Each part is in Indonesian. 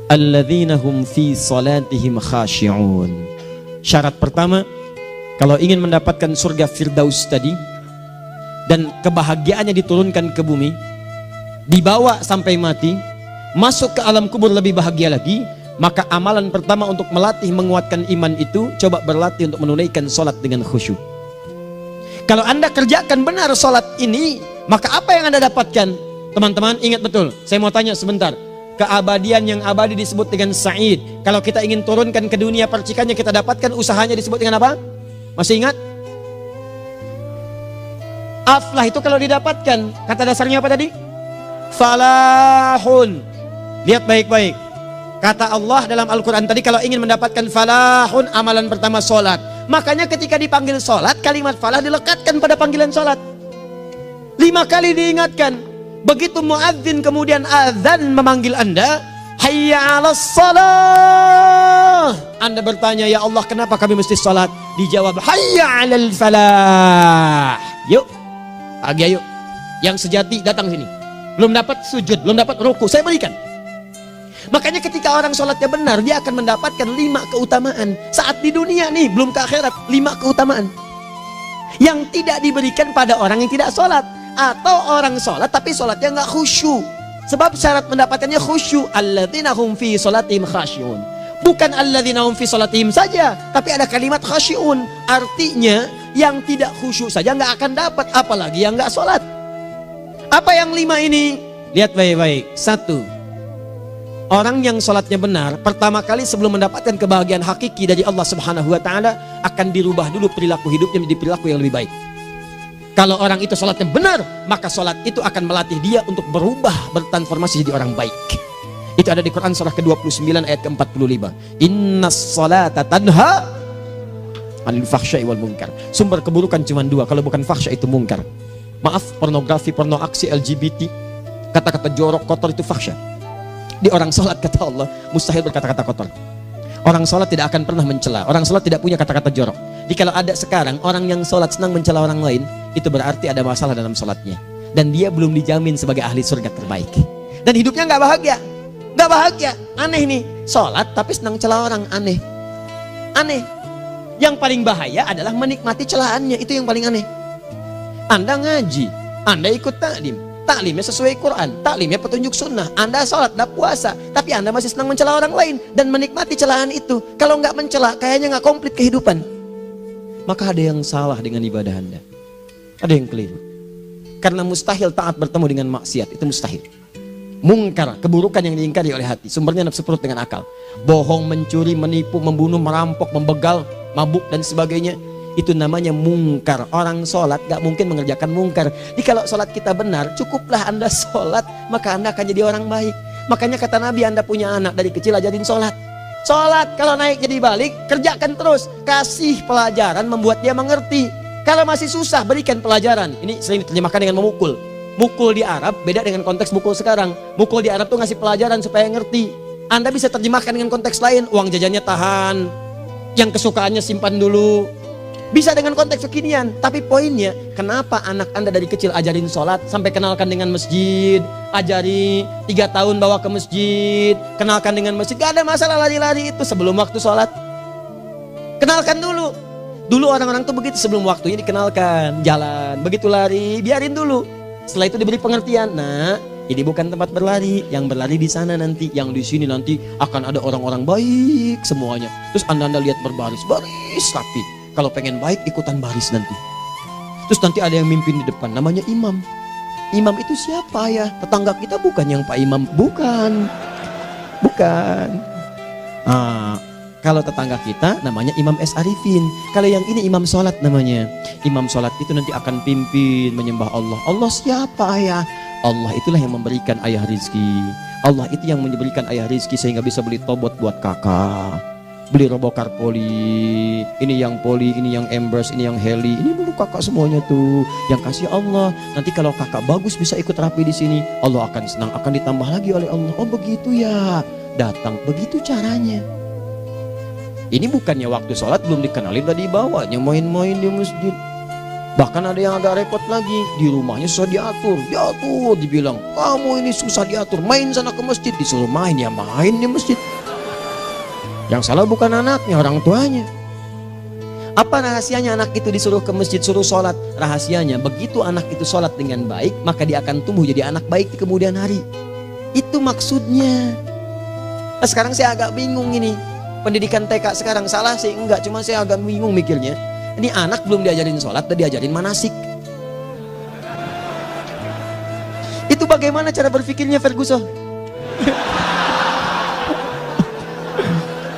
alladzina hum fi salatihim khashi'un. Syarat pertama, kalau ingin mendapatkan surga Firdaus tadi dan kebahagiaannya diturunkan ke bumi, dibawa sampai mati, masuk ke alam kubur lebih bahagia lagi, maka amalan pertama untuk melatih menguatkan iman itu, coba berlatih untuk menunaikan sholat dengan khusyuk. Kalau Anda kerjakan benar sholat ini, maka apa yang Anda dapatkan? Teman-teman ingat betul, saya mau tanya sebentar. Keabadian yang abadi disebut dengan sa'id. Kalau kita ingin turunkan ke dunia percikannya, kita dapatkan usahanya disebut dengan apa? Masih ingat? Aflah itu kalau didapatkan, kata dasarnya apa tadi? Falahun. Lihat baik-baik. Kata Allah dalam Al-Quran tadi, kalau ingin mendapatkan falahun, amalan pertama sholat. Makanya ketika dipanggil sholat, kalimat falah dilekatkan pada panggilan sholat. 5 kali diingatkan. Begitu muadzin kemudian azan memanggil Anda, hayya 'alas shalah. Anda bertanya, ya Allah kenapa kami mesti sholat? Dijawab, hayya 'alal falah. Yuk, pagi ayo. Yang sejati datang sini. Belum dapat sujud, belum dapat ruku, saya berikan. Makanya ketika orang sholatnya benar, dia akan mendapatkan 5 keutamaan. Saat di dunia nih, belum ke akhirat, 5 keutamaan yang tidak diberikan pada orang yang tidak sholat. Atau orang sholat tapi sholatnya nggak khusyuk. Sebab syarat mendapatkannya khusyuk. Alladzina hum fi sholatihim khasyi'un. Bukan alladzina hum fi sholatihim saja, tapi ada kalimat khasyi'un. Artinya yang tidak khusyuk saja nggak akan dapat, apalagi yang nggak sholat. Apa yang 5 ini? Lihat baik-baik. 1. Orang yang sholatnya benar, pertama kali sebelum mendapatkan kebahagiaan hakiki dari Allah Subhanahu wa Ta'ala, akan dirubah dulu perilaku hidupnya menjadi perilaku yang lebih baik. Kalau orang itu sholatnya benar, maka sholat itu akan melatih dia untuk berubah, bertransformasi jadi orang baik. Itu ada di Quran surah ke-29 ayat ke-45. Innas sholata tanha 'anil fahsya'i wal munkar. Sumber keburukan cuma 2, kalau bukan fahsya itu munkar. Maaf, pornografi, porno aksi, LGBT, kata-kata jorok, kotor itu fahsya. Di orang sholat kata Allah, mustahil berkata-kata kotor. Orang sholat tidak akan pernah mencela. Orang sholat tidak punya kata-kata jorok. Jadi kalau ada sekarang orang yang sholat senang mencela orang lain, itu berarti ada masalah dalam sholatnya. Dan dia belum dijamin sebagai ahli surga terbaik. Dan hidupnya nggak bahagia. Nggak bahagia. Aneh nih. Sholat tapi senang celah orang. Aneh. Aneh. Yang paling bahaya adalah menikmati celahannya. Itu yang paling aneh. Anda ngaji. Anda ikut taklim. Taklimnya sesuai Quran. Taklimnya petunjuk sunnah. Anda sholat, Anda puasa. Tapi Anda masih senang mencela orang lain. Dan menikmati celahan itu. Kalau nggak mencela, kayaknya nggak komplit kehidupan. Maka ada yang salah dengan ibadah Anda. Ada yang keliru. Karena mustahil taat bertemu dengan maksiat. Itu mustahil. Mungkar, keburukan yang diingkari oleh hati. Sumbernya nafsu perut dengan akal. Bohong, mencuri, menipu, membunuh, merampok, membegal, mabuk dan sebagainya. Itu namanya mungkar. Orang sholat gak mungkin mengerjakan mungkar. Jadi kalau sholat kita benar, cukuplah Anda sholat, maka Anda akan jadi orang baik. Makanya kata Nabi, Anda punya anak dari kecil ajarin sholat. Sholat, kalau naik jadi balik, kerjakan terus. Kasih pelajaran membuat dia mengerti. Kalau masih susah, berikan pelajaran. Ini sering diterjemahkan dengan memukul. Mukul di Arab beda dengan konteks mukul sekarang. Mukul di Arab tuh ngasih pelajaran supaya ngerti. Anda bisa terjemahkan dengan konteks lain. Uang jajannya tahan, yang kesukaannya simpan dulu. Bisa dengan konteks kekinian. Tapi poinnya, kenapa anak Anda dari kecil ajarin sholat, sampai kenalkan dengan masjid, ajari 3 tahun bawa ke masjid, kenalkan dengan masjid. Gak ada masalah lari-lari itu sebelum waktu sholat. Kenalkan dulu. Dulu orang-orang tuh begitu, sebelum waktunya dikenalkan, jalan, begitu lari, biarin dulu. Setelah itu diberi pengertian. Nah, ini bukan tempat berlari, yang berlari di sana nanti, yang di sini nanti akan ada orang-orang baik semuanya. Terus anda lihat berbaris, baris rapi. Kalau pengen baik ikutan baris nanti. Terus nanti ada yang mimpin di depan, namanya imam. Imam itu siapa ya? Tetangga kita bukan yang Pak Imam, bukan. Kalau tetangga kita namanya Imam S. Arifin. Kalau yang ini imam sholat namanya. Imam sholat itu nanti akan pimpin menyembah Allah. Allah siapa ayah? Allah itulah yang memberikan ayah rizki. Allah itu yang memberikan ayah rizki sehingga bisa beli tobot buat kakak, beli robokar poli. Ini yang poli, ini yang embers, ini yang heli. Ini dulu kakak semuanya tuh. Yang kasih Allah. Nanti kalau kakak bagus bisa ikut rapi di sini. Allah akan senang, akan ditambah lagi oleh Allah. Oh begitu ya. Datang, begitu caranya. Ini bukannya waktu sholat belum dikenalin tadi bawanya main-main di masjid. Bahkan ada yang agak repot lagi, di rumahnya susah diatur, dibilang, kamu ini susah diatur, main sana ke masjid, disuruh main, ya main di masjid. Yang salah bukan anaknya, orang tuanya. Apa rahasianya anak itu disuruh ke masjid, suruh sholat? Rahasianya, begitu anak itu sholat dengan baik, maka dia akan tumbuh jadi anak baik di kemudian hari. Itu maksudnya. Nah, sekarang saya agak bingung ini, pendidikan TK sekarang salah sih? Enggak, cuma saya agak bingung mikirnya. Ini anak belum diajarin sholat, udah diajarin manasik. Itu bagaimana cara berpikirnya Ferguson?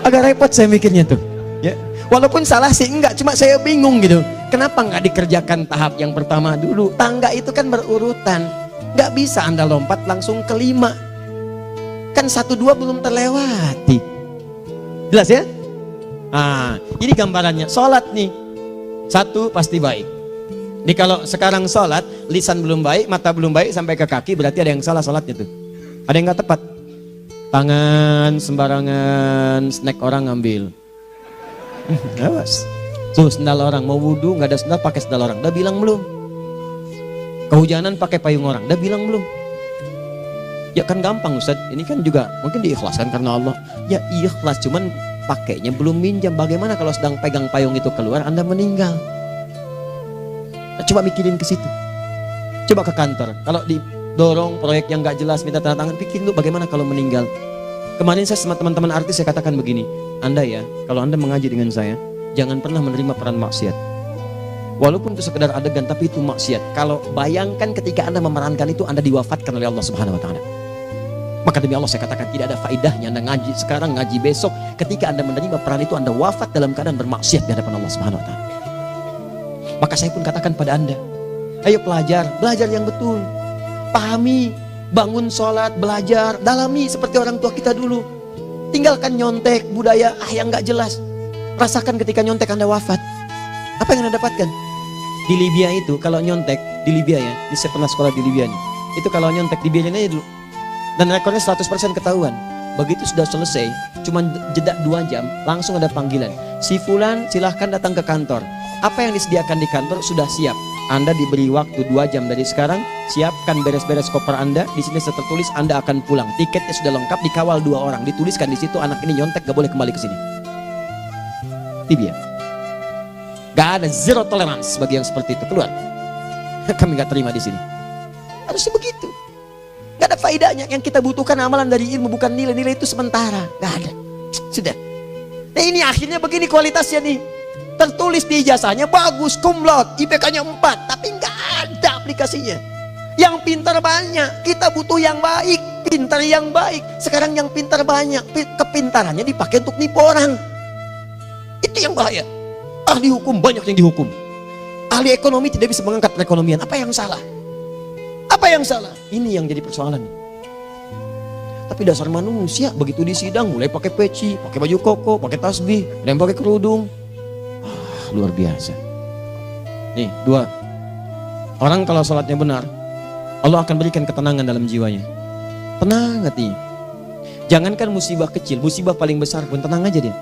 Agak repot saya mikirnya tuh. Ya, walaupun salah sih enggak, cuma saya bingung gitu. Kenapa nggak dikerjakan tahap yang pertama dulu? Tangga itu kan berurutan, nggak bisa Anda lompat langsung ke 5. Kan 1, 2 belum terlewati. Jelas ya? Ah, ini gambarannya. Sholat nih. 1 pasti baik. Ini kalau sekarang sholat, lisan belum baik, mata belum baik sampai ke kaki, berarti ada yang salah sholatnya tuh. Ada yang nggak tepat. Tangan sembarangan, snack orang ngambil. Awas. Tuh sendal orang, mau wudhu nggak ada sendal, pakai sendal orang. Udah bilang belum? Kehujanan pakai payung orang. Udah bilang belum? Ya kan gampang Ustaz. Ini kan juga mungkin diikhlaskan karena Allah. Ya ikhlas, cuman pakainya belum minjam. Bagaimana kalau sedang pegang payung itu keluar, Anda meninggal? Nah, coba mikirin ke situ. Coba ke kantor. Kalau didorong proyek yang nggak jelas, minta tanda tangan, pikirin dulu bagaimana kalau meninggal. Kemarin saya sama teman-teman artis saya katakan begini, Anda ya, kalau Anda mengaji dengan saya, jangan pernah menerima peran maksiat. Walaupun itu sekedar adegan, tapi itu maksiat. Kalau bayangkan ketika Anda memerankan itu, Anda diwafatkan oleh Allah Subhanahu Wa Taala. Maka demi Allah saya katakan tidak ada faedahnya Anda ngaji sekarang, ngaji besok. Ketika Anda menerima peran itu, Anda wafat dalam keadaan bermaksiat di hadapan Allah Subhanahu Wa Taala. Maka saya pun katakan pada Anda, ayo belajar yang betul, pahami, bangun sholat, belajar, dalami seperti orang tua kita dulu. Tinggalkan nyontek, budaya yang nggak jelas. Rasakan ketika nyontek Anda wafat. Apa yang Anda dapatkan? Di Libya itu kalau nyontek, di Libya ya, saya pernah sekolah di Libya nih. Itu kalau nyontek dibiarin aja dulu. Dan rekornya 100% ketahuan. Begitu sudah selesai, cuma jeda 2 jam, langsung ada panggilan. Si Fulan silahkan datang ke kantor. Apa yang disediakan di kantor sudah siap. Anda diberi waktu 2 jam dari sekarang, siapkan beres-beres koper Anda. Di sini tertulis Anda akan pulang. Tiketnya sudah lengkap, dikawal 2 orang. Dituliskan di situ anak ini nyontek gak boleh kembali ke sini. Libya. Gak ada zero tolerance bagi yang seperti itu, keluar. Kami gak terima di sini. Harusnya begitu. Gak ada faedahnya. Yang kita butuhkan amalan dari ilmu, bukan nilai-nilai itu sementara. Gak ada. Sudah. Nah ini akhirnya begini kualitasnya nih. Tertulis di ijazahnya bagus, cum laude, IPK-nya 4, tapi gak ada aplikasinya. Yang pintar banyak. Kita butuh yang baik, pintar yang baik. Sekarang yang pintar banyak, kepintarannya dipakai untuk nipu orang. Itu yang bahaya. Ahli hukum banyak yang dihukum. Ahli ekonomi tidak bisa mengangkat perekonomian. Apa yang salah? Apa yang salah? Ini yang jadi persoalan. Tapi dasar manusia begitu di sidang mulai pakai peci, pakai baju koko, pakai tasbih, dan pakai kerudung. Luar biasa. Nih 2. Orang kalau sholatnya benar, Allah akan berikan ketenangan dalam jiwanya. Tenang hatinya. Jangankan musibah kecil, musibah paling besar pun tenang aja dia.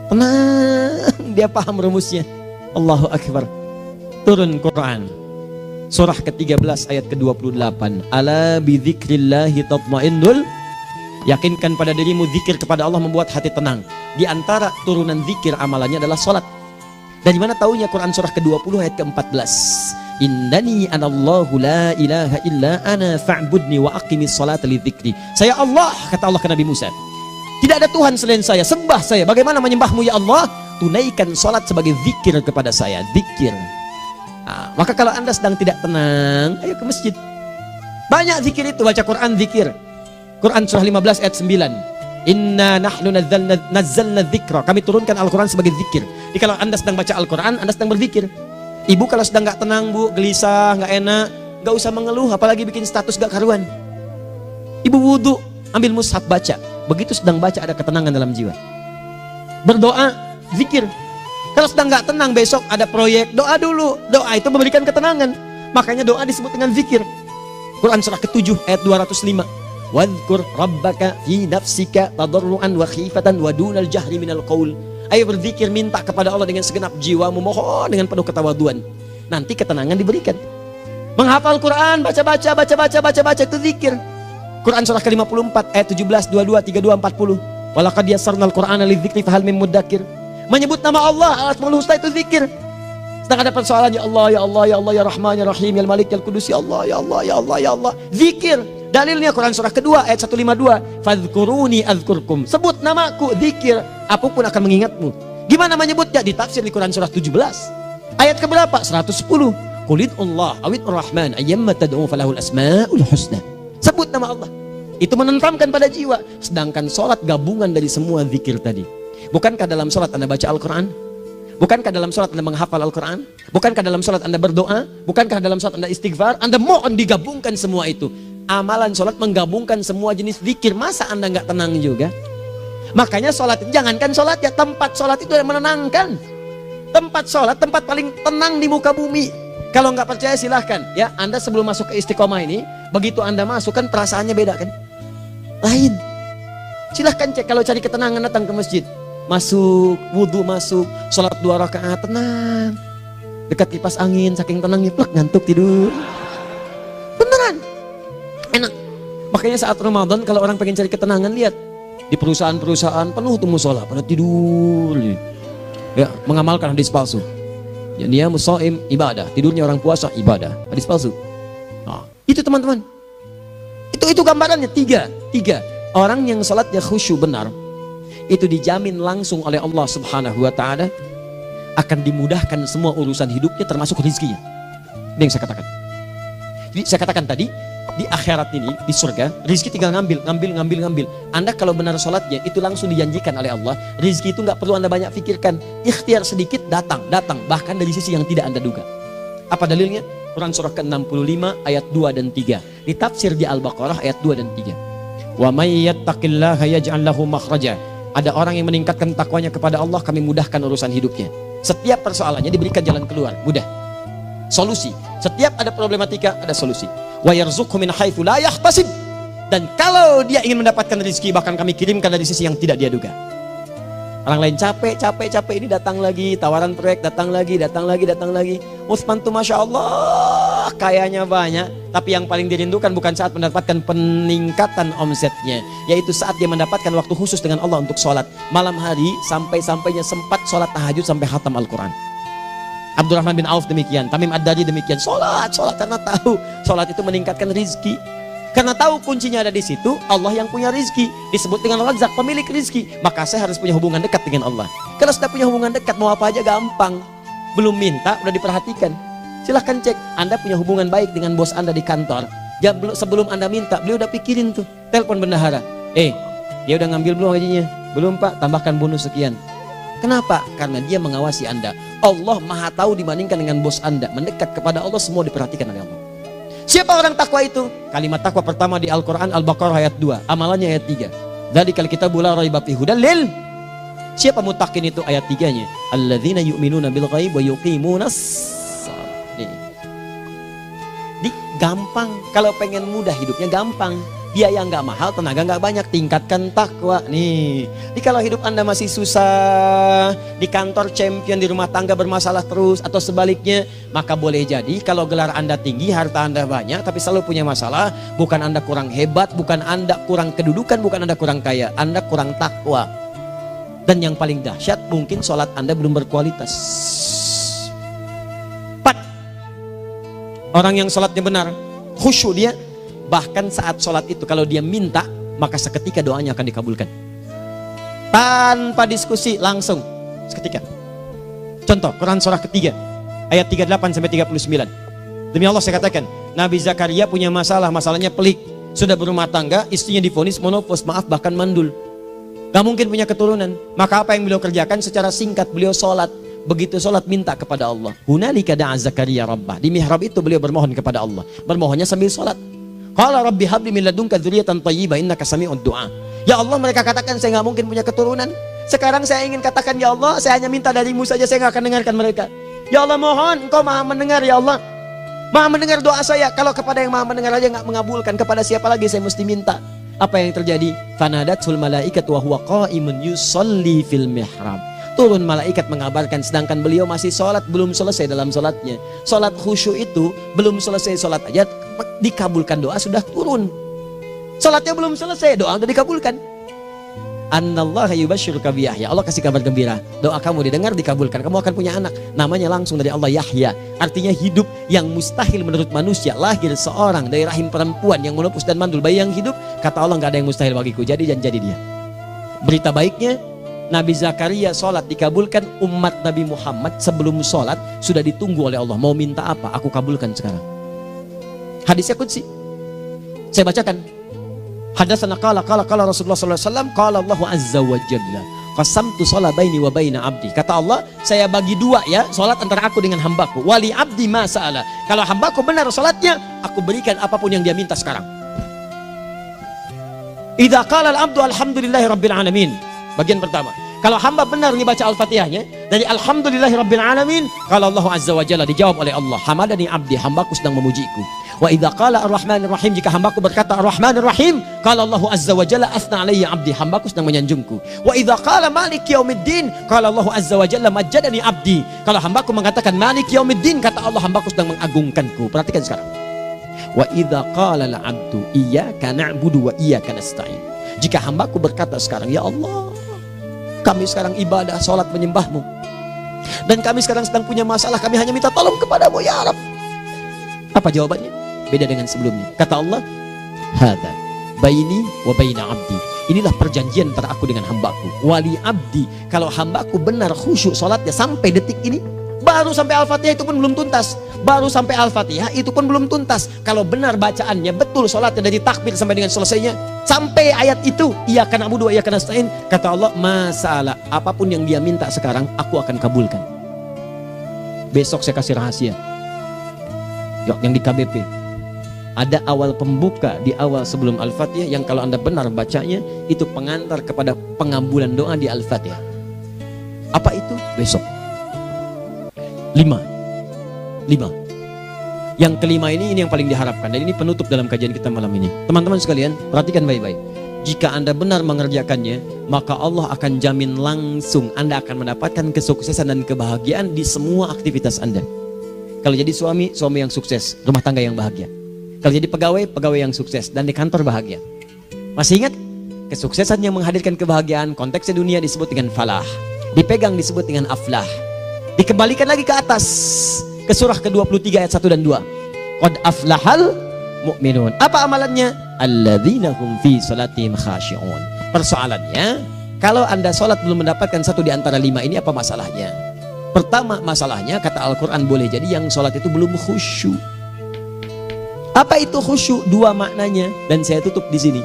Tenang, dia paham rumusnya. Allahu Akbar. Turun Quran surah ke-13 ayat ke-28. Ala bidzikrillahi tatmainnul. Yakinkan pada dirimu, zikir kepada Allah membuat hati tenang. Di antara turunan zikir amalannya adalah sholat. Dari mana taunya? Quran surah ke-20 ayat ke-14. Innani anallahu la ilaha illa ana fa'budni wa aqimis salata li dzikri. Saya Allah, kata Allah ke Nabi Musa. Tidak ada Tuhan selain saya, sembah saya. Bagaimana menyembahmu ya Allah? Tunaikan salat sebagai zikir kepada saya, zikir. Nah, maka kalau Anda sedang tidak tenang, ayo ke masjid. Banyak zikir itu, baca Quran zikir. Quran surah 15 ayat 9. Inna nahnu nazzalna dzikra. Kami turunkan Al-Quran sebagai zikir. Jadi kalau Anda sedang baca Al-Quran, Anda sedang berzikir. Ibu kalau sedang nggak tenang, Bu, gelisah, nggak enak, nggak usah mengeluh, apalagi bikin status gak karuan. Ibu wudhu, ambil mushaf baca. Begitu sedang baca ada ketenangan dalam jiwa. Berdoa, zikir. Kalau sedang nggak tenang, besok ada proyek, doa dulu. Doa itu memberikan ketenangan. Makanya doa disebut dengan zikir. Quran surah ke-7 ayat 205. Wadhkur rabbaka fi nafsika tadarruan wa khifatan wa dunal jahri minal qaul. Ayo berzikir, minta kepada Allah dengan segenap jiwamu, mohon dengan penuh ketawaduan. nanti ketenangan diberikan. Menghafal Quran, baca itu zikir. Quran surah ke-54 ayat 17, 22, 32, 40. Walaqad yassarnal Qur'ana lidzikri fahal min muddakir. Menyebut nama Allah, Al-Asmaul Husna itu zikir. Sedang ada persoalan, ya Allah, ya Allah, ya Allah, ya Rahman, ya Rahim, ya Malik, ya Qudus, ya Allah, ya Allah, ya Allah, ya Allah. Zikir. Dalilnya Quran surah kedua ayat 152. Fadhkuruni azkurkum. Sebut namaku, zikir. Apapun akan mengingatmu. Gimana menyebutnya? Ditafsir di Quran surah 17. Ayat keberapa? 110. Qulid Allah awid Rahman ayyamma tad'u falahul asmaul husna. Sebut nama Allah. Itu menenteramkan pada jiwa. Sedangkan sholat gabungan dari semua zikir tadi. Bukankah dalam sholat Anda baca Al-Quran? Bukankah dalam sholat Anda menghafal Al-Quran? Bukankah dalam sholat Anda berdoa? Bukankah dalam sholat Anda istighfar? Anda mohon digabungkan semua itu. Amalan sholat menggabungkan semua jenis zikir. Masa Anda nggak tenang juga? Makanya sholat, jangankan sholat ya, tempat sholat itu yang menenangkan. Tempat sholat, tempat paling tenang di muka bumi. Kalau nggak percaya silahkan ya, Anda sebelum masuk ke Istiqomah ini, begitu Anda masuk kan perasaannya beda kan? Lain. Silahkan cek, kalau cari ketenangan datang ke masjid. Masuk, wudhu masuk, sholat 2 rakaat tenang. Dekat kipas angin, saking tenangnya, plek ngantuk tidur. Beneran, enak. Makanya saat Ramadan kalau orang pengen cari ketenangan, lihat di perusahaan-perusahaan penuh tuh musola, pada tidur. Ya, mengamalkan hadis palsu. Ya, dia musoim ibadah, tidurnya orang puasa ibadah, hadis palsu. Nah, itu teman-teman. Itu gambarannya tiga. Orang yang sholatnya khusyuk benar, itu dijamin langsung oleh Allah Subhanahu wa Ta'ala akan dimudahkan semua urusan hidupnya termasuk rezekinya. Ini yang saya katakan. Jadi saya katakan tadi, di akhirat ini, di surga, rezeki tinggal ngambil. Anda kalau benar sholatnya, itu langsung dijanjikan oleh Allah. Rezeki itu nggak perlu Anda banyak pikirkan. Ikhtiar sedikit datang, bahkan dari sisi yang tidak Anda duga. Apa dalilnya? Quran surah ke-65 ayat 2 dan 3. Ditafsir di Al-Baqarah ayat 2 dan 3. Wa may yattaqillaha yaj'al lahu makhraja. Ada orang yang meningkatkan takwanya kepada Allah, kami mudahkan urusan hidupnya. Setiap persoalannya diberikan jalan keluar, mudah. Solusi. Setiap ada problematika, ada solusi. Wa yarzuqhu min haitsu la yahtasib. Dan kalau dia ingin mendapatkan rezeki, bahkan kami kirimkan dari sisi yang tidak dia duga. Orang lain capek ini datang lagi, tawaran proyek datang lagi. Utsman tuh Masya Allah, kayanya banyak. Tapi yang paling dirindukan bukan saat mendapatkan peningkatan omsetnya, yaitu saat dia mendapatkan waktu khusus dengan Allah untuk sholat. Malam hari sampai-sampainya sempat sholat tahajud sampai khatam Al-Quran. Abdurrahman bin Auf demikian, Tamim Ad-Dari demikian. Sholat karena tahu sholat itu meningkatkan rizki. Karena tahu kuncinya ada di situ, Allah yang punya rizki. Disebut dengan Razak, pemilik rizki. Maka saya harus punya hubungan dekat dengan Allah. Kalau sudah punya hubungan dekat, mau apa aja gampang. Belum minta, udah diperhatikan. Silahkan cek, Anda punya hubungan baik dengan bos Anda di kantor. Ya, sebelum Anda minta, beliau udah pikirin tuh. Telepon bendahara. Dia udah ngambil belum gajinya? Belum Pak, tambahkan bonus sekian. Kenapa? Karena dia mengawasi Anda. Allah maha tahu dibandingkan dengan bos Anda. Mendekat kepada Allah, semua diperhatikan oleh Allah. Siapa orang takwa itu? Kalimat takwa pertama di Al-Quran Al-Baqarah ayat 2, amalannya ayat 3. Dzalikal kitabu la raiba fihi hudal lil. Siapa muttaqin itu? Ayat 3-nya. Alladzina yu'minuna bil ghaib wa yuqimunas shalah. Gampang. Kalau pengen mudah hidupnya gampang. Biaya nggak mahal, tenaga nggak banyak, tingkatkan takwa. Jadi kalau hidup Anda masih susah, di kantor champion, di rumah tangga bermasalah terus, atau sebaliknya, maka boleh jadi kalau gelar Anda tinggi, harta Anda banyak, tapi selalu punya masalah. Bukan Anda kurang hebat, bukan Anda kurang kedudukan, bukan Anda kurang kaya, Anda kurang takwa. Dan yang paling dahsyat, mungkin sholat Anda belum berkualitas. 4. Orang yang sholatnya benar, khusyuk dia. Bahkan saat sholat itu kalau dia minta, maka seketika doanya akan dikabulkan. Tanpa diskusi, langsung seketika. Contoh, Quran surah ketiga ayat 38-39. Demi Allah saya katakan, Nabi Zakaria punya masalahnya pelik. Sudah berumah tangga, istrinya divonis monopos, maaf bahkan mandul. Gak mungkin punya keturunan. Maka apa yang beliau kerjakan? Secara singkat beliau sholat. Begitu sholat minta kepada Allah. Hunalika da'a Zakaria rabbah. Di mihrab itu beliau bermohon kepada Allah. Bermohonnya sambil sholat. Qala rabbi habli min ladunka dzurriyyatan thayyibah innaka sami'ud du'a. Ya Allah, mereka katakan saya nggak mungkin punya keturunan. Sekarang saya ingin katakan, ya Allah, saya hanya minta darimu saja, saya nggak akan dengarkan mereka. Ya Allah, mohon Engkau maha mendengar, ya Allah. Maha mendengar doa saya. Kalau kepada yang maha mendengar aja nggak mengabulkan, kepada siapa lagi saya mesti minta? Apa yang terjadi? Fanadatul malaikatu wa huwa qa'imun yusalli fil mihrab. turun malaikat mengabarkan, sedangkan beliau masih sholat, belum selesai dalam sholatnya. Sholat khusyuk itu belum selesai sholat aja dikabulkan, doa sudah turun. Sholatnya belum selesai, doa sudah dikabulkan. Annallaha yubashshiruka bi Yahya. Allah kasih kabar gembira, doa kamu didengar, dikabulkan, kamu akan punya anak, namanya langsung dari Allah Yahya, artinya hidup yang mustahil menurut manusia. Lahir seorang dari rahim perempuan yang menepus dan mandul, bayi yang hidup, kata Allah nggak ada yang mustahil bagiku, jadi dia. Berita baiknya, Nabi Zakaria sholat dikabulkan. Umat Nabi Muhammad sebelum sholat sudah ditunggu oleh Allah, mau minta apa aku kabulkan sekarang. Hadisnya qudsi, saya bacakan. Hadatsana qala Rasulullah sallallahu alaihi wasallam, qala Allah azza wa jalla, qasamtu shalah baini wa baina abdi. Kata Allah, saya bagi dua ya salat antara aku dengan hambaku. Wali abdi ma sa'ala. Kalau hambaku benar salatnya, aku berikan apapun yang dia minta sekarang. Idza qala al-abdu alhamdulillahi rabbil alamin. Bagian pertama, kalau hamba benar membaca Al-Fatihahnya dari alhamdulillahi rabbil alamin, kalau Allah azza wa jalla dijawab oleh Allah, hamadani abdi, hambaku sedang memujiku. Wa idza qala ar-rahmanir rahim, jika hambaku berkata ar-rahmanir rahim, qala Allah azza wa jalla athna alayya abdi, hambaku sedang menyanjungku. Wa idza qala maliki yaumiddin, qala Allah azza wa jalla majjadani abdi, kalau hambaku mengatakan maliki yaumiddin, kata Allah hambaku sedang mengagungkanku. Perhatikan sekarang. Wa idza qala al-abdu iyyaka na'budu wa iyyaka nasta'in, jika hambaku berkata sekarang, ya Allah, kami sekarang ibadah, salat menyembahmu, dan kami sekarang sedang punya masalah, kami hanya minta tolong kepadamu ya Rabb. Apa jawabannya? Beda dengan sebelumnya. Kata Allah, hadza baini wa baina abdi, inilah perjanjian antara aku dengan hambaku. Wali abdi, kalau hambaku benar khusyuk salatnya sampai detik ini, baru sampai Al-Fatihah itu pun belum tuntas, baru sampai Al-Fatihah itu pun belum tuntas. Kalau benar bacaannya betul, salatnya dari takbir sampai dengan selesainya, sampai ayat itu iyyaka na'budu wa iyyaka nasta'in, kata Allah, masalah apapun yang dia minta sekarang aku akan kabulkan. Besok saya kasih rahasia yang di KBP. Ada awal pembuka di awal sebelum Al-Fatihah yang kalau Anda benar bacanya, itu pengantar kepada pengambulan doa di Al-Fatihah. Apa itu? Besok. 5. Yang kelima ini yang paling diharapkan, dan ini penutup dalam kajian kita malam ini. Teman-teman sekalian, perhatikan baik-baik. Jika Anda benar mengerjakannya, maka Allah akan jamin langsung Anda akan mendapatkan kesuksesan dan kebahagiaan di semua aktivitas Anda. Kalau jadi suami, suami yang sukses, rumah tangga yang bahagia. Kalau jadi pegawai, pegawai yang sukses, dan di kantor bahagia. Masih ingat? Kesuksesan yang menghadirkan kebahagiaan, konteksnya dunia disebut dengan falah, dipegang disebut dengan aflah. Dikembalikan lagi ke atas, ke surah ke-23 ayat 1 dan 2. Qad aflahal mu'minun. Apa amalannya? Alladzina hum fi salatihim khashi'un. Persoalannya, kalau Anda salat belum mendapatkan satu di antara 5 ini, apa masalahnya? Pertama masalahnya, kata Al-Quran, boleh jadi yang salat itu belum khusyuk. Apa itu khusyuk? 2 maknanya, dan saya tutup di sini.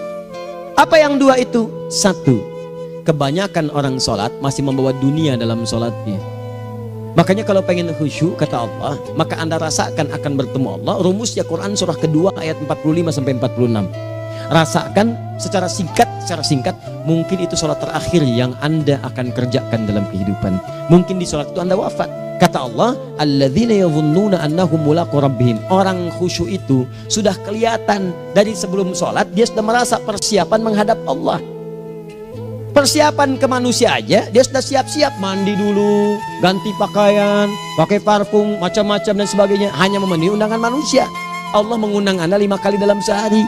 Apa yang 2 itu? 1, kebanyakan orang salat masih membawa dunia dalam salatnya. Makanya kalau pengen khusyuk, kata Allah, maka Anda rasakan akan bertemu Allah. Rumusnya Quran surah kedua ayat 45 sampai 46. Rasakan secara singkat, mungkin itu sholat terakhir yang Anda akan kerjakan dalam kehidupan. Mungkin di sholat itu Anda wafat. Kata Allah, alladzina yadhunnuna annahum mulaqu rabbihim. Orang khusyuk itu sudah kelihatan dari sebelum sholat, dia sudah merasa persiapan menghadap Allah. Persiapan ke manusia aja, dia sudah siap-siap, mandi dulu, ganti pakaian, pakai parfum, macam-macam dan sebagainya, hanya memenuhi undangan manusia. Allah mengundang Anda 5 kali dalam sehari.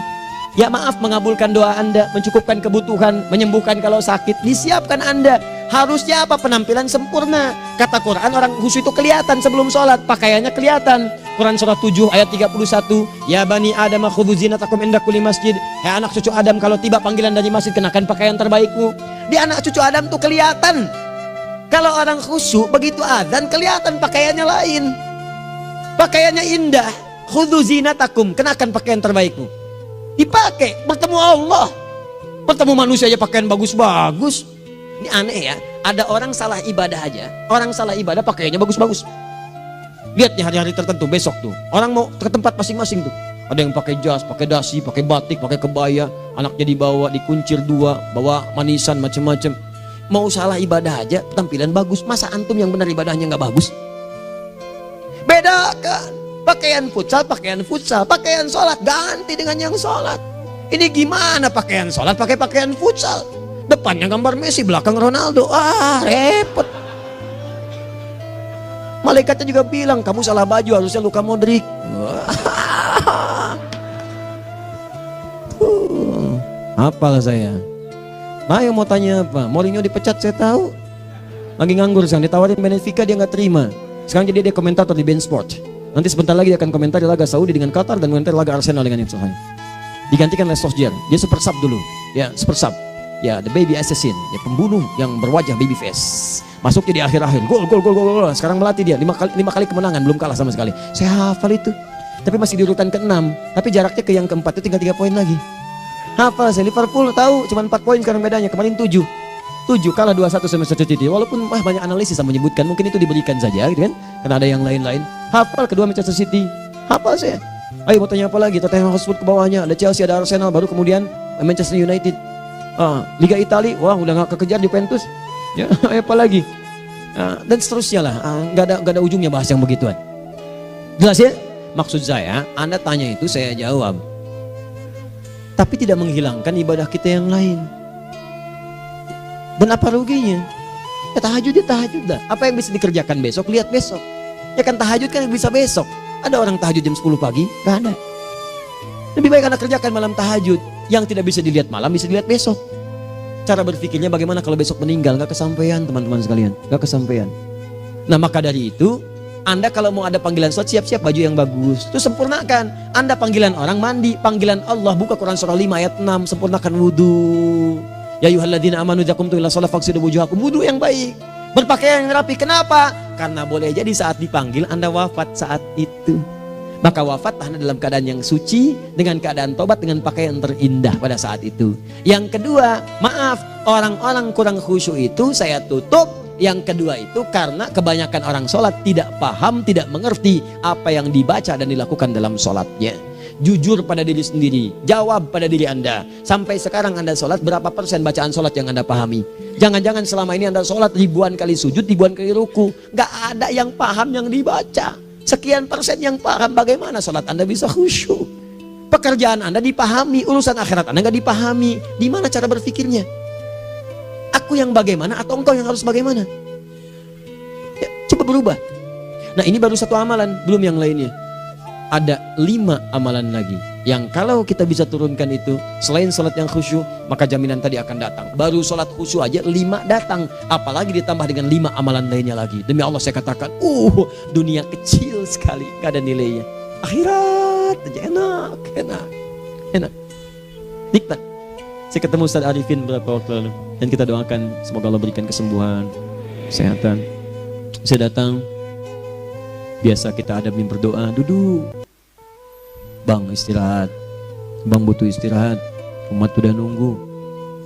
Ya maaf, mengabulkan doa Anda, mencukupkan kebutuhan, menyembuhkan kalau sakit, disiapkan Anda. Harusnya apa? Penampilan sempurna. Kata Quran, orang khusyuk itu kelihatan sebelum sholat, pakaiannya kelihatan. Quran surah 7 ayat 31, ya bani Adam khudzu zinatakum inda kulli masjid. Hai anak cucu Adam, kalau tiba panggilan dari masjid, kenakan pakaian terbaikmu. Di anak cucu Adam tuh kelihatan. Kalau orang khusyuk begitu adzan kelihatan pakaiannya lain. Pakaiannya indah. Khudzu zinatakum, kenakan pakaian terbaikmu. Dipakai bertemu Allah. Bertemu manusia aja pakaian bagus-bagus. Ini aneh ya. Ada orang salah ibadah aja. Orang salah ibadah pakaiannya bagus-bagus. Lihat nih hari-hari tertentu besok tuh. Orang mau ke tempat masing-masing tuh. Ada yang pakai jas, pakai dasi, pakai batik, pakai kebaya. Anaknya dibawa, dikuncir 2, bawa manisan macam-macam. Mau salah ibadah aja tampilan bagus. Masa antum yang benar ibadahnya nggak bagus? Bedakan. Pakaian futsal, pakaian sholat ganti dengan yang sholat. Ini gimana pakaian sholat pakai pakaian futsal? Depannya gambar Messi, belakang Ronaldo. Repot. Malaikatnya juga bilang, kamu salah baju, harusnya Luka Modric. Apalah saya. Nah, yang mau tanya apa? Mourinho dipecat saya tahu. Lagi nganggur sekarang, ditawarin Benfica dia nggak terima. Sekarang jadi dia komentator di beIN Sport. Nanti sebentar lagi dia akan komentari laga Saudi dengan Qatar dan komentari laga Arsenal dengan Ipswich. Digantikan oleh Solskjaer. Dia super sub dulu. Ya, super sub. Ya, the baby assassin, ya pembunuh yang berwajah baby face. Masuknya di akhir-akhir, gol. Sekarang melatih dia 5 kali kemenangan, belum kalah sama sekali. Saya hafal itu. Tapi masih di urutan ke-6. Tapi jaraknya ke yang keempat itu tinggal 3 poin lagi. Hafal saya. Liverpool tahu cuma 4 poin sekarang bedanya. Kemarin 7 kalah 2-1 sama Manchester City. Walaupun banyak analisis yang menyebutkan mungkin itu diberikan saja gitu kan. Karena ada yang lain-lain. Hafal kedua Manchester City. Hafal saya. Ayo mau tanya apa lagi? Tottenham Hotspur ke bawahnya. Ada Chelsea, ada Arsenal, baru kemudian Manchester United. Liga Italia, wah udah gak kekejar Juventus. Ya, apa lagi? Dan seterusnya lah. Gak ada ujungnya bahas yang begituan. Jelas ya? Maksud saya, Anda tanya itu saya jawab. Tapi tidak menghilangkan ibadah kita yang lain. Dan apa ruginya? Ya tahajud dah. Apa yang bisa dikerjakan besok, lihat besok. Ya kan tahajud kan bisa besok. Ada orang tahajud jam 10 pagi? Gak ada. Lebih baik Anda kerjakan malam tahajud. Yang tidak bisa dilihat malam bisa dilihat besok. Cara berpikirnya bagaimana kalau besok meninggal? Gak kesampaian teman-teman sekalian. Gak kesampaian. Nah maka dari itu Anda kalau mau ada panggilan sholat, siap-siap baju yang bagus. Itu sempurnakan. Anda panggilan orang mandi, panggilan Allah, buka Quran surah 5 ayat 6, sempurnakan wudu. Ya ayyuhalladzina amanu idza qumtum ila shalah faghsilu wujuhakum, wudu yang baik. Berpakaian yang rapi. Kenapa? Karena boleh jadi saat dipanggil Anda wafat saat itu. Maka wafat Anda dalam keadaan yang suci, dengan keadaan tobat, dengan pakaian terindah pada saat itu. Yang kedua, maaf, orang-orang kurang khusyuk itu saya tutup. Yang kedua itu karena kebanyakan orang sholat tidak paham, tidak mengerti apa yang dibaca dan dilakukan dalam sholatnya. Jujur pada diri sendiri, jawab pada diri Anda. Sampai sekarang Anda sholat, berapa persen bacaan sholat yang Anda pahami? Jangan-jangan selama ini Anda sholat ribuan kali sujud, ribuan kali ruku. Gak ada yang paham yang dibaca. Sekian persen yang paham, bagaimana sholat Anda bisa khusyuk? Pekerjaan Anda dipahami, urusan akhirat Anda gak dipahami. Di mana cara berpikirnya? Aku yang bagaimana atau engkau yang harus bagaimana? Ya, coba berubah. Nah ini baru satu amalan, belum yang lainnya. Ada 5 amalan lagi yang kalau kita bisa turunkan itu, selain sholat yang khusyuk, maka jaminan tadi akan datang. Baru sholat khusyuk aja 5 datang, apalagi ditambah dengan 5 amalan lainnya lagi. Demi Allah saya katakan, dunia kecil sekali, gak ada nilainya. Akhirat aja enak, nikmat. Saya ketemu Ustaz Arifin beberapa waktu lalu, dan kita doakan semoga Allah berikan kesembuhan, kesehatan. Saya datang, biasa kita adamin berdoa, duduk. Bang istirahat, bang butuh istirahat, umat udah nunggu.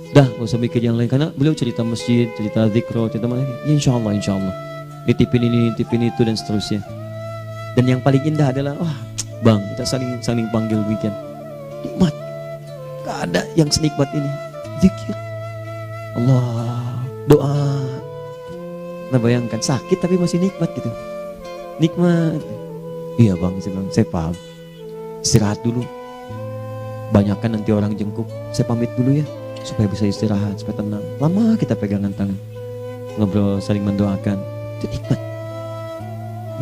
Dah gak usah mikir yang lain, karena beliau cerita masjid, cerita zikro, cerita mana lagi. Ya, insya Allah nitipin ini, nitipin itu dan seterusnya. Dan yang paling indah adalah bang kita saling panggil weekend. Nikmat, gak ada yang senikmat ini. Zikir Allah, doa. Nah bayangkan sakit tapi masih nikmat gitu. Nikmat. Iya bang, saya paham. Istirahat dulu. Banyakkan nanti orang jengkuk. Saya pamit dulu ya, supaya bisa istirahat, supaya tenang. Lama kita pegangan tangan, ngobrol, saling mendoakan. Itu nikmat.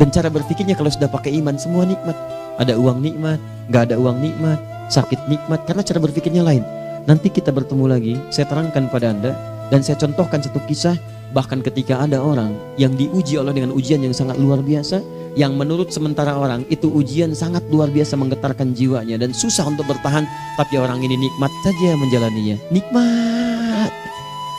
Dan cara berpikirnya kalau sudah pakai iman, semua nikmat. Ada uang nikmat, gak ada uang nikmat, sakit nikmat. Karena cara berpikirnya lain. Nanti kita bertemu lagi, saya terangkan pada Anda. Dan saya contohkan satu kisah. Bahkan ketika ada orang yang diuji Allah dengan ujian yang sangat luar biasa, yang menurut sementara orang itu ujian sangat luar biasa menggetarkan jiwanya dan susah untuk bertahan, tapi orang ini nikmat saja menjalaninya. Nikmat.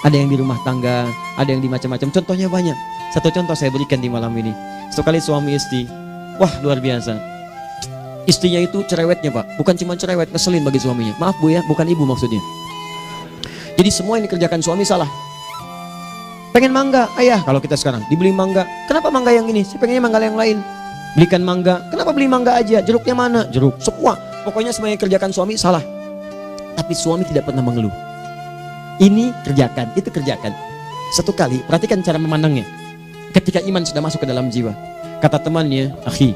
Ada yang di rumah tangga, ada yang di macam-macam. Contohnya banyak. Satu contoh saya berikan di malam ini. Sekali suami istri, wah luar biasa. Istrinya itu cerewetnya Pak, bukan cuma cerewet, ngeselin bagi suaminya. Maaf Bu ya, bukan ibu maksudnya. Jadi semua yang dikerjakan suami salah. Pengen mangga, ayah kalau kita sekarang dibeli mangga. Kenapa mangga yang ini? Saya pengennya mangga yang lain. Belikan mangga. Kenapa beli mangga aja? Jeruknya mana? Jeruk. Semua. Pokoknya semua yang kerjakan suami salah. Tapi suami tidak pernah mengeluh. Ini kerjakan, itu kerjakan. Satu kali, perhatikan cara memandangnya. Ketika iman sudah masuk ke dalam jiwa. Kata temannya, akhi,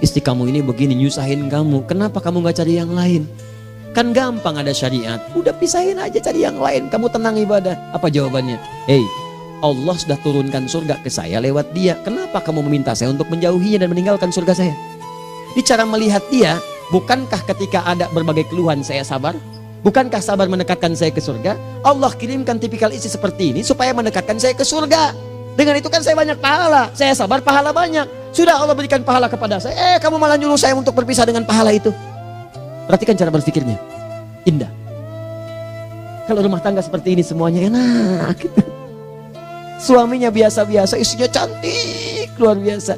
istri kamu ini begini, nyusahin kamu. Kenapa kamu gak cari yang lain? Kan gampang ada syariat. Udah pisahin aja cari yang lain. Kamu tenang ibadah. Apa jawabannya? Hey, Allah sudah turunkan surga ke saya lewat dia. Kenapa kamu meminta saya untuk menjauhinya dan meninggalkan surga saya? Di cara melihat dia, bukankah ketika ada berbagai keluhan saya sabar? Bukankah sabar mendekatkan saya ke surga? Allah kirimkan tipikal istri seperti ini supaya mendekatkan saya ke surga. Dengan itu kan saya banyak pahala. Saya sabar, pahala banyak. Sudah Allah berikan pahala kepada saya. Kamu malah nyuruh saya untuk berpisah dengan pahala itu. Perhatikan cara berpikirnya. Indah. Kalau rumah tangga seperti ini semuanya enak gitu. Suaminya biasa-biasa, istrinya cantik, luar biasa.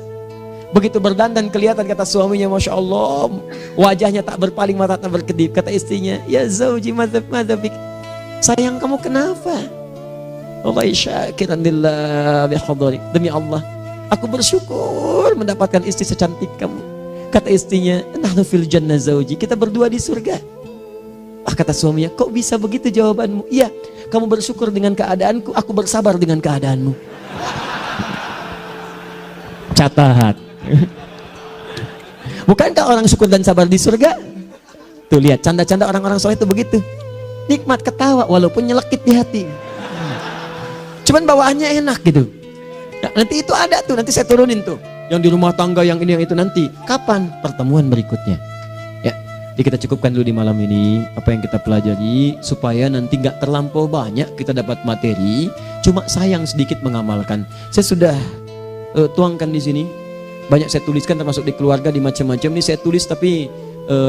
Begitu berdandan kelihatan kata suaminya, Masya Allah, wajahnya tak berpaling, mata tak berkedip. Kata istrinya, ya zauji madzabik, sayang kamu kenapa? Wallahi syakiran lillah bihadari, demi Allah aku bersyukur mendapatkan istri secantik kamu. Kata istrinya, nahnu fil jannah zauji, kita berdua di surga. Kata suaminya, kok bisa begitu jawabanmu? Iya, kamu bersyukur dengan keadaanku, aku bersabar dengan keadaanmu. Catat. Bukankah orang syukur dan sabar di surga? Tuh lihat, canda-canda orang-orang soleh itu begitu. Nikmat ketawa walaupun nyelekit di hati. Cuman bawaannya enak gitu. Nah, nanti itu ada tuh, nanti saya turunin tuh. Yang di rumah tangga, yang ini, yang itu nanti. Kapan? Pertemuan berikutnya. Jadi kita cukupkan dulu di malam ini apa yang kita pelajari supaya nanti nggak terlampau banyak kita dapat materi, cuma sayang sedikit mengamalkan. Saya sudah tuangkan di sini, banyak saya tuliskan termasuk di keluarga, di macam-macam. Ini saya tulis tapi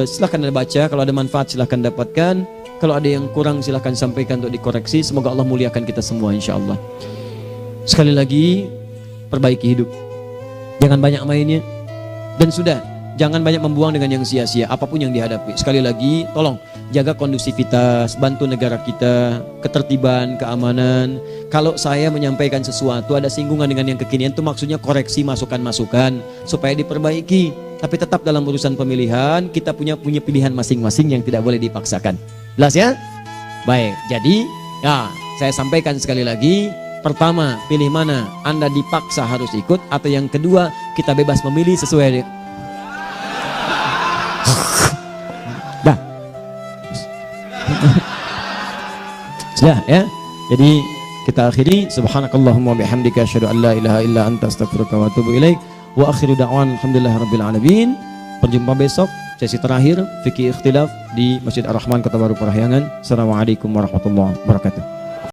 silahkan Anda baca, kalau ada manfaat silahkan dapatkan, kalau ada yang kurang silahkan sampaikan untuk dikoreksi. Semoga Allah muliakan kita semua insya Allah. Sekali lagi, perbaiki hidup, jangan banyak mainnya, dan sudah. Jangan banyak membuang dengan yang sia-sia apapun yang dihadapi. Sekali lagi, tolong jaga kondusivitas, bantu negara kita, ketertiban, keamanan. Kalau saya menyampaikan sesuatu ada singgungan dengan yang kekinian, itu maksudnya koreksi masukan-masukan supaya diperbaiki. Tapi tetap dalam urusan pemilihan kita punya pilihan masing-masing yang tidak boleh dipaksakan. Jelas ya? Baik. Jadi, ya saya sampaikan sekali lagi. Pertama, pilih mana? Anda dipaksa harus ikut, atau yang kedua kita bebas memilih sesuai. Dah. Sudah ya. Jadi kita akhiri, subhanakallahumma bihamdika asyhadu an la ilaha illa anta astaghfiruka wa atubu ilaik. Wa akhiru da'wan alhamdulillahirabbil alamin. Berjumpa besok sesi terakhir fikih ikhtilaf di Masjid Ar-Rahman Kota Baru Parahyangan. Assalamualaikum warahmatullahi wabarakatuh.